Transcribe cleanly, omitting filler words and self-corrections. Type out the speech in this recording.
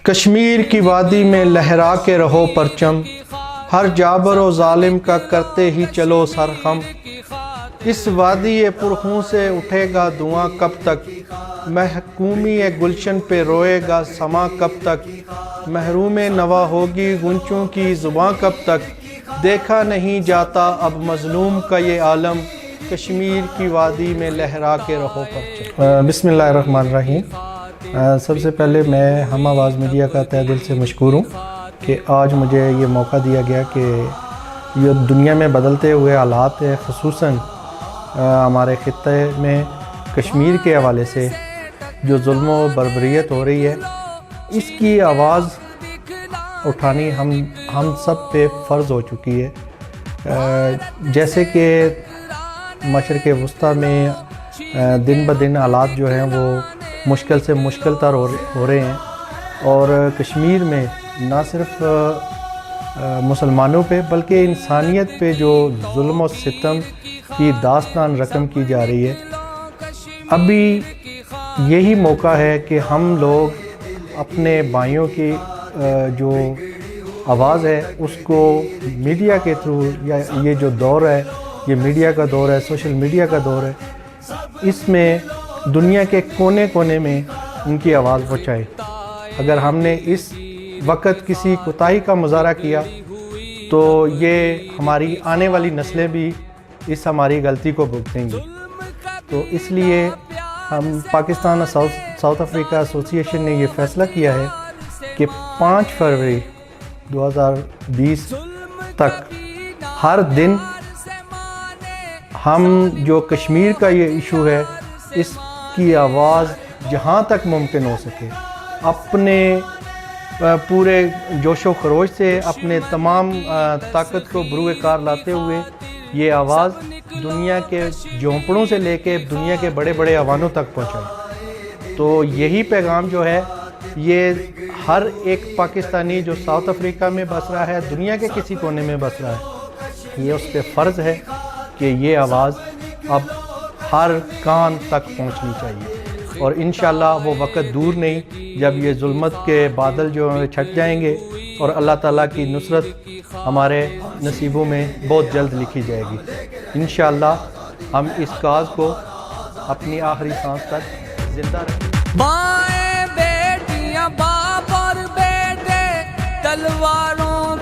کشمیر کی وادی میں لہرا کے رہو پرچم، ہر جابر و ظالم کا کرتے ہی چلو سرخم۔ اس وادی پرخون سے اٹھے گا دھواں کب تک، محکومی گلشن پہ روئے گا سما کب تک۔ محروم نوا ہوگی گنچوں کی زباں کب تک، دیکھا نہیں جاتا اب مظلوم کا یہ عالم، کشمیر کی وادی میں لہرا کے رہو پرچم۔ بسم اللہ الرحمن الرحیم۔ سب سے پہلے میں ہم آواز میڈیا کا تہہ دل سے مشکور ہوں کہ آج مجھے یہ موقع دیا گیا کہ یہ دنیا میں بدلتے ہوئے حالات خصوصاً ہمارے خطے میں کشمیر کے حوالے سے جو ظلم و بربریت ہو رہی ہے، اس کی آواز اٹھانی ہم سب پہ فرض ہو چکی ہے۔ جیسے کہ مشرق وسطیٰ میں دن بدن حالات جو ہیں وہ مشکل سے مشکل تر ہو رہے ہیں، اور کشمیر میں نہ صرف مسلمانوں پہ بلکہ انسانیت پہ جو ظلم و ستم کی داستان رقم کی جا رہی ہے۔ ابھی یہی موقع ہے کہ ہم لوگ اپنے بھائیوں کی جو آواز ہے اس کو میڈیا کے تھرو، یا یہ جو دور ہے یہ میڈیا کا دور ہے، سوشل میڈیا کا دور ہے، اس میں دنیا کے کونے کونے میں ان کی آواز پہنچائے۔ اگر ہم نے اس وقت کسی کوتاہی کا مظاہرہ کیا تو یہ ہماری آنے والی نسلیں بھی اس ہماری غلطی کو بھگتیں گی۔ تو اس لیے ہم پاکستان ساؤتھ افریقہ ایسوسی ایشن نے یہ فیصلہ کیا ہے کہ 5 فروری 2020 تک ہر دن ہم جو کشمیر کا یہ ایشو ہے اس کی آواز جہاں تک ممکن ہو سکے اپنے پورے جوش و خروش سے، اپنے تمام طاقت کو بروئے کار لاتے ہوئے یہ آواز دنیا کے جھونپڑوں سے لے کے دنیا کے بڑے بڑے ایوانوں تک پہنچائے۔ تو یہی پیغام جو ہے یہ ہر ایک پاکستانی جو ساؤتھ افریقہ میں بس رہا ہے، دنیا کے کسی کونے میں بس رہا ہے، یہ اس پہ فرض ہے کہ یہ آواز اب ہر کان تک پہنچنی چاہیے۔ اور انشاءاللہ وہ وقت دور نہیں جب یہ ظلمت کے بادل جو چھٹ جائیں گے اور اللہ تعالیٰ کی نصرت ہمارے نصیبوں میں بہت جلد لکھی جائے گی۔ انشاءاللہ ہم اس کاز کو اپنی آخری سانس تک زندہ رکھیں۔ مائیں بیٹیاں باپ اور بیٹے تلواروں